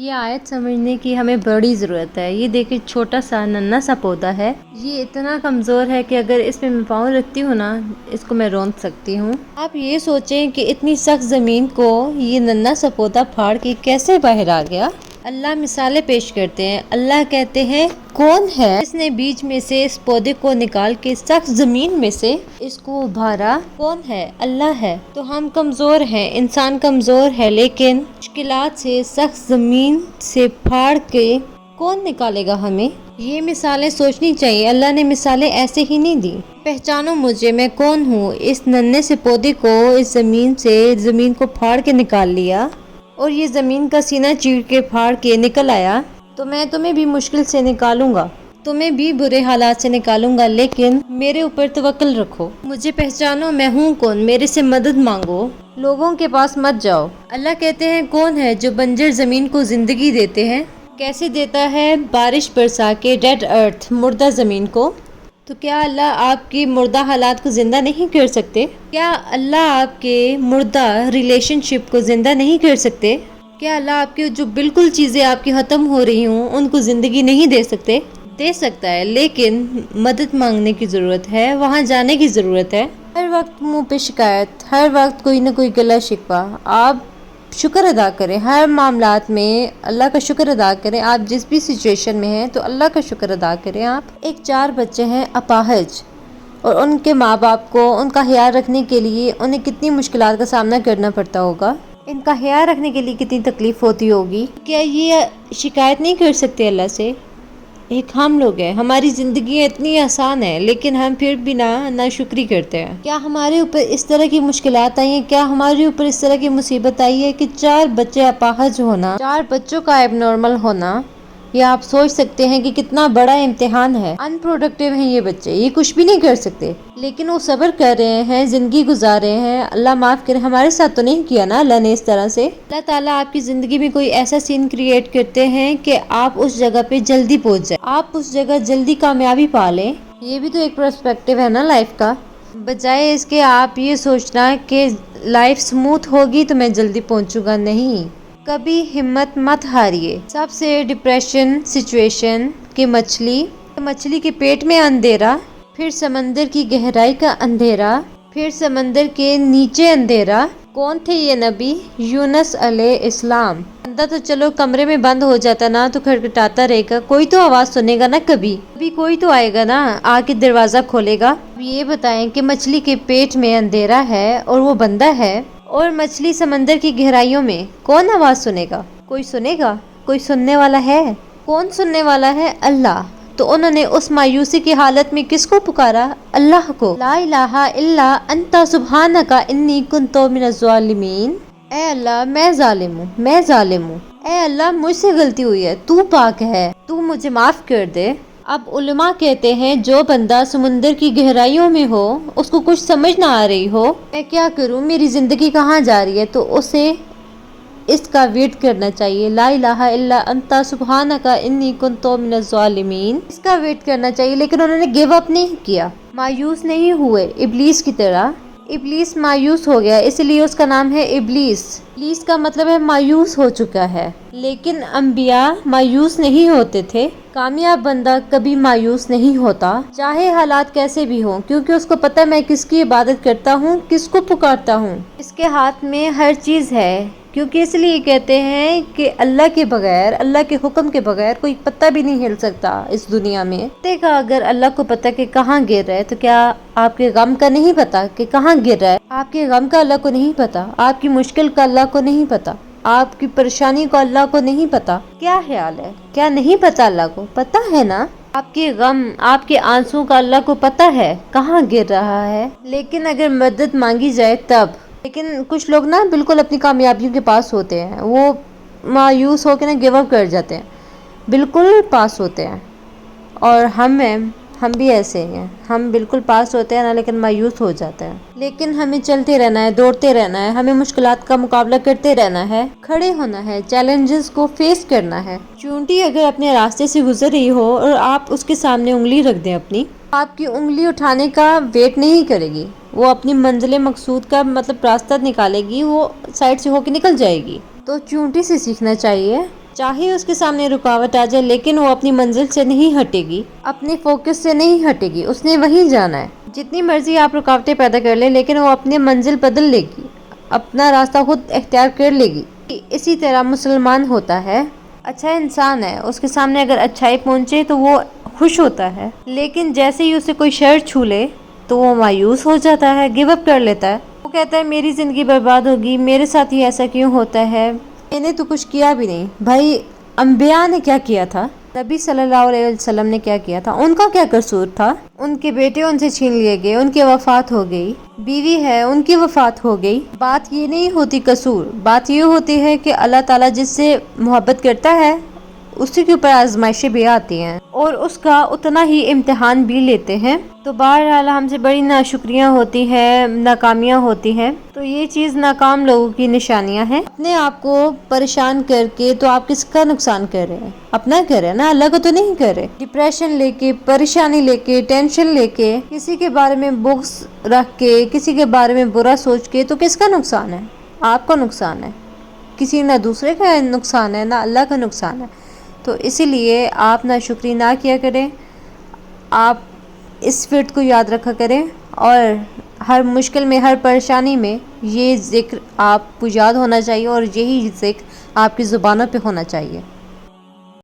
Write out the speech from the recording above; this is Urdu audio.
یہ آیت سمجھنے کی ہمیں بڑی ضرورت ہے۔ یہ دیکھیں چھوٹا سا ننھا سا پودا ہے، یہ اتنا کمزور ہے کہ اگر اس پہ میں پاؤں رکھتی ہوں نا اس کو میں رونت سکتی ہوں۔ آپ یہ سوچیں کہ اتنی سخت زمین کو یہ ننھا سا پودا پھاڑ کے کیسے باہر آ گیا۔ اللہ مثالیں پیش کرتے ہیں۔ اللہ کہتے ہیں کون ہے جس نے بیج میں سے اس پودے کو نکال کے سخت زمین میں سے اس کو ابھارا؟ کون ہے؟ اللہ ہے۔ تو ہم کمزور ہیں، انسان کمزور ہے، لیکن مشکلات سے سخت زمین سے پھاڑ کے کون نکالے گا ہمیں؟ یہ مثالیں سوچنی چاہیے۔ اللہ نے مثالیں ایسے ہی نہیں دی۔ پہچانو مجھے، میں کون ہوں۔ اس ننھے سے پودے کو اس زمین کو پھاڑ کے نکال لیا اور یہ زمین کا سینہ چیر کے پھاڑ کے نکل آیا، تو میں تمہیں بھی مشکل سے نکالوں گا، تمہیں بھی برے حالات سے نکالوں گا، لیکن میرے اوپر توکل رکھو، مجھے پہچانو میں ہوں کون، میرے سے مدد مانگو، لوگوں کے پاس مت جاؤ۔ اللہ کہتے ہیں کون ہے جو بنجر زمین کو زندگی دیتے ہیں؟ کیسے دیتا ہے؟ بارش برسا کے، ڈیڈ ارتھ، مردہ زمین کو۔ تو کیا اللہ آپ کی مردہ حالات کو زندہ نہیں کر سکتے؟ کیا اللہ آپ کے مردہ ریلیشن شپ کو زندہ نہیں کر سکتے؟ کیا اللہ آپ کی جو بالکل چیزیں آپ کی ختم ہو رہی ہوں ان کو زندگی نہیں دے سکتے؟ دے سکتا ہے، لیکن مدد مانگنے کی ضرورت ہے، وہاں جانے کی ضرورت ہے۔ ہر وقت منہ پہ شکایت، ہر وقت کوئی نہ کوئی گلا شکوہ۔ آپ شکر ادا کریں، ہر معاملات میں اللہ کا شکر ادا کریں۔ آپ جس بھی سچویشن میں ہیں تو اللہ کا شکر ادا کریں۔ آپ 4 بچے ہیں اپاہج، اور ان کے ماں باپ کو ان کا خیال رکھنے کے لیے انہیں کتنی مشکلات کا سامنا کرنا پڑتا ہوگا، ان کا خیال رکھنے کے لیے کتنی تکلیف ہوتی ہوگی۔ کیا یہ شکایت نہیں کر سکتے اللہ سے؟ ایک ہم لوگ ہیں، ہماری زندگی اتنی آسان ہے لیکن ہم پھر بھی نا شکری کرتے ہیں۔ کیا ہمارے اوپر اس طرح کی مشکلات آئی ہیں؟ کیا ہمارے اوپر اس طرح کی مصیبت آئی ہے کہ 4 بچے اپاہج ہونا، 4 بچوں کا ایب نارمل ہونا؟ یہ آپ سوچ سکتے ہیں کہ کتنا بڑا امتحان ہے۔ ان پروڈکٹیو ہیں یہ بچے، یہ کچھ بھی نہیں کر سکتے، لیکن وہ صبر کر رہے ہیں، زندگی گزار رہے ہیں۔ اللہ معاف کرے، ہمارے ساتھ تو نہیں کیا نا اللہ نے اس طرح سے۔ اللہ تعالیٰ آپ کی زندگی میں کوئی ایسا سین کریٹ کرتے ہیں کہ آپ اس جگہ پہ جلدی پہنچ جائیں، آپ اس جگہ جلدی کامیابی پا لیں۔ یہ بھی تو ایک پرسپیکٹیو ہے نا لائف کا، بجائے اس کے آپ یہ سوچنا کہ لائف سموتھ ہوگی تو میں جلدی پہنچوں گا۔ نہیں، کبھی ہمت مت ہاریے۔ سب سے ڈپریشن سچویشن کہ مچھلی کے پیٹ میں اندھیرا، پھر سمندر کی گہرائی کا اندھیرا، پھر سمندر کے نیچے اندھیرا۔ کون تھے یہ نبی؟ یونس علیہ السلام۔ بندہ تو چلو کمرے میں بند ہو جاتا نا تو کھٹکھٹاتا رہے گا، کوئی تو آواز سنے گا نا، کبھی کوئی تو آئے گا نا آ کے دروازہ کھولے گا۔ یہ بتائیں کہ مچھلی کے پیٹ میں اندھیرا ہے اور وہ بندہ ہے، اور مچھلی سمندر کی گہرائیوں میں، کون آواز سنے گا؟ کوئی سنے گا؟ کوئی سننے والا ہے؟ کون سننے والا ہے؟ اللہ۔ تو انہوں نے اس مایوسی کی حالت میں کس کو پکارا؟ اللہ کو۔ لا الہ الا انت سبحانک انی کنت من الظالمین۔ اے اللہ میں ظالم ہوں، اے اللہ مجھ سے غلطی ہوئی ہے، تو پاک ہے، تو مجھے معاف کر دے۔ اب علماء کہتے ہیں جو بندہ سمندر کی گہرائیوں میں ہو، اس کو کچھ سمجھ نہ آ رہی ہو، میں کیا کروں، میری زندگی کہاں جا رہی ہے، تو اسے اس کا ویٹ کرنا چاہیے، لا الہ الا انت سبحانک انی کنت من الظالمین، اس کا ویٹ کرنا چاہیے۔ لیکن انہوں نے گیو اپ نہیں کیا، مایوس نہیں ہوئے ابلیس کی طرح۔ ابلیس مایوس ہو گیا، اس لیے اس کا نام ہے ابلیس۔ ابلیس کا مطلب ہے مایوس ہو چکا ہے، لیکن انبیاء مایوس نہیں ہوتے تھے۔ کامیاب بندہ کبھی مایوس نہیں ہوتا، چاہے حالات کیسے بھی ہوں، کیونکہ اس کو پتہ میں کس کی عبادت کرتا ہوں، کس کو پکارتا ہوں، اس کے ہاتھ میں ہر چیز ہے۔ کیونکہ اس لیے کہتے ہیں کہ اللہ کے بغیر، اللہ کے حکم کے بغیر کوئی پتہ بھی نہیں ہل سکتا اس دنیا میں۔ پتے کا اگر اللہ کو پتہ کہ کہاں گر رہا ہے، تو کیا آپ کے غم کا نہیں پتہ کہ کہاں گر رہا ہے؟ آپ کے غم کا اللہ کو نہیں پتہ، آپ کی مشکل کا اللہ کو نہیں پتہ، آپ کی پریشانی کو اللہ کو نہیں پتہ؟ کیا خیال ہے؟ کیا نہیں پتہ؟ اللہ کو پتہ ہے نا۔ آپ کے غم، آپ کے آنسوں کا اللہ کو پتہ ہے کہاں گر رہا ہے، لیکن اگر مدد مانگی جائے تب۔ لیکن کچھ لوگ نا بالکل اپنی کامیابیوں کے پاس ہوتے ہیں، وہ مایوس ہو کے نا گیو اپ کر جاتے ہیں، بالکل پاس ہوتے ہیں۔ اور ہم بھی ایسے ہی ہیں، ہم بالکل پاس ہوتے ہیں نا لیکن مایوس ہو جاتے ہیں۔ لیکن ہمیں چلتے رہنا ہے، دوڑتے رہنا ہے، ہمیں مشکلات کا مقابلہ کرتے رہنا ہے، کھڑے ہونا ہے، چیلنجز کو فیس کرنا ہے۔ چونٹی اگر اپنے راستے سے گزر رہی ہو اور آپ اس کے سامنے انگلی رکھ دیں اپنی، آپ کی انگلی اٹھانے کا ویٹ نہیں کرے گی، وہ اپنی منزل مقصود کا مطلب راستہ نکالے گی، وہ سائڈ سے ہو کے نکل جائے گی۔ تو چونٹی سے سیکھنا چاہیے چاہے اس کے سامنے رکاوٹ آ جائے لیکن وہ اپنی منزل سے نہیں ہٹے گی، اپنے فوکس سے نہیں ہٹے گی، اس نے وہیں جانا ہے۔ جتنی مرضی آپ رکاوٹیں پیدا کر لیں لیکن وہ اپنی منزل بدل لے گی، اپنا راستہ خود اختیار کر لے گی۔ اسی طرح مسلمان ہوتا ہے، اچھا انسان ہے، اس کے سامنے اگر اچھائی پہنچے تو وہ خوش ہوتا ہے، لیکن جیسے ہی اسے کوئی شر چھو لے تو وہ مایوس ہو جاتا ہے، گیو اپ کر لیتا ہے۔ وہ کہتا ہے میری زندگی برباد ہوگی، میرے ساتھ ہی ایسا کیوں ہوتا ہے، میں نے تو کچھ کیا بھی نہیں۔ بھائی انبیاء نے کیا کیا تھا؟ نبی صلی اللہ علیہ وسلم نے کیا کیا تھا؟ ان کا کیا قصور تھا؟ ان کے بیٹے ان سے چھین لیے گئے، ان کی وفات ہو گئی، بیوی ہے ان کی وفات ہو گئی۔ بات یہ نہیں ہوتی قصور، بات یہ ہوتی ہے کہ اللہ تعالیٰ جس سے محبت کرتا ہے اسی کے اوپر آزمائشیں بھی آتی ہیں اور اس کا اتنا ہی امتحان بھی لیتے ہیں۔ تو بہرحال ہم سے بڑی ناشکریاں ہوتی ہیں، ناکامیاں ہوتی ہیں، تو یہ چیز ناکام لوگوں کی نشانیاں ہیں۔ اپنے آپ کو پریشان کر کے تو آپ کس کا نقصان کر رہے ہیں؟ اپنا کر رہے ہیں نا، اللہ کو تو نہیں کر رہے۔ ڈپریشن لے کے، پریشانی لے کے، ٹینشن لے کے، کسی کے بارے میں بغض رکھ کے، کسی کے بارے میں برا سوچ کے، تو کس کا نقصان ہے؟ آپ کا نقصان ہے، کسی نہ دوسرے کا نقصان ہے نہ اللہ کا نقصان ہے۔ تو اسی لیے آپ ناشکری نہ کیا کریں، آپ اس فرد کو یاد رکھا کریں اور ہر مشکل میں، ہر پریشانی میں یہ ذکر آپ کو یاد ہونا چاہیے اور یہی ذکر آپ کی زبانوں پہ ہونا چاہیے۔